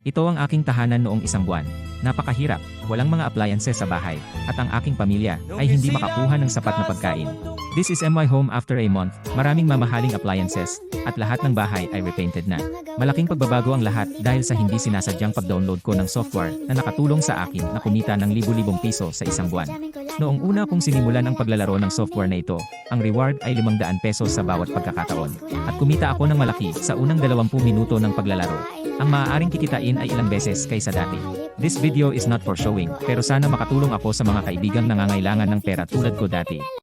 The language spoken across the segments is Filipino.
Ito ang aking tahanan noong isang buwan. Napakahirap, walang mga appliances sa bahay, at ang aking pamilya ay hindi makakuha ng sapat na pagkain. This is my home after a month, maraming mamahaling appliances, at lahat ng bahay ay repainted na. Malaking pagbabago ang lahat dahil sa hindi sinasadyang pag-download ko ng software na nakatulong sa akin na kumita ng libu-libong piso sa isang buwan. Noong una kong sinimulan ang paglalaro ng software na ito, ang reward ay 500 pesos sa bawat pagkakataon. At kumita ako ng malaki sa unang 20 minuto ng paglalaro. Ang maaaring kikitain ay ilang beses kaysa dati. This video is not for showing, pero sana makatulong ako sa mga kaibigang nangangailangan ng pera tulad ko dati.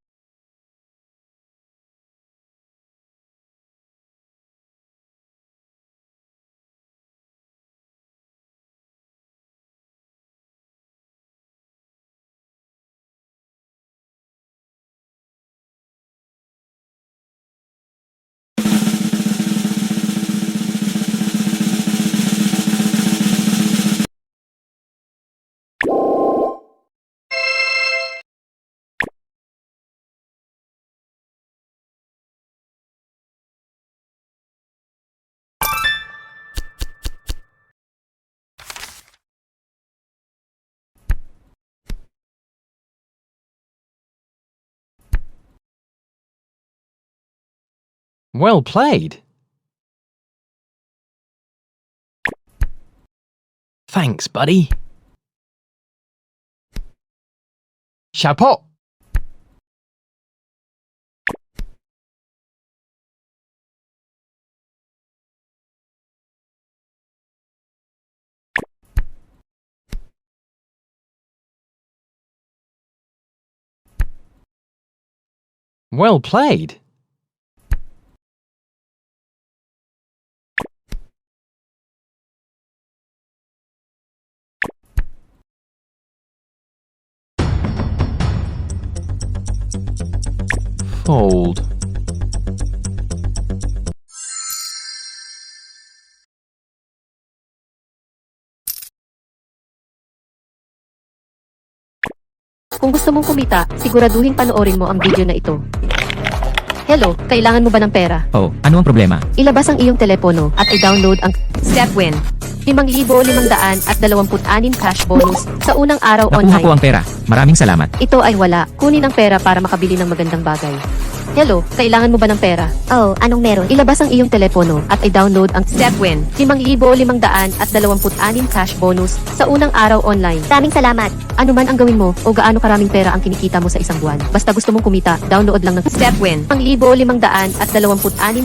Well played. Thanks, buddy. Chapeau. Well played. Fold. Kung gusto mong kumita, siguraduhin panoorin mo ang video na ito. Hello, kailangan mo ba ng pera? Oh, ano ang problema? Ilabas ang iyong telepono at i-download ang Stepwin. 5,526 cash bonus sa unang araw Nakuha online. ko ang pera. Maraming salamat. Ito ay wala. Kunin ang pera para makabili ng magandang bagay. Hello, kailangan mo ba ng pera? Oh, anong meron? Ilabas ang iyong telepono at i-download ang Stepwin. 5,526 cash bonus sa unang araw online. Maraming salamat. Ano man ang gawin mo o gaano karaming pera ang kinikita mo sa isang buwan. Basta gusto mong kumita, download lang ng Stepwin. 5,526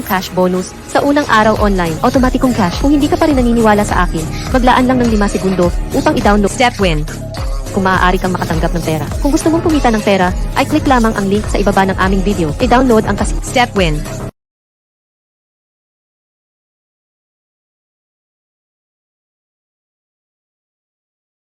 cash bonus sa unang araw online. Automatikong cash. Kung hindi ka pa rin naniniwala sa akin, maglaan lang ng 5 segundo upang i-download Stepwin. Kung maaari kang makatanggap ng pera. Kung gusto mong kumita ng pera, ay click lamang ang link sa ibaba ng aming video. I-download ang Stepwin.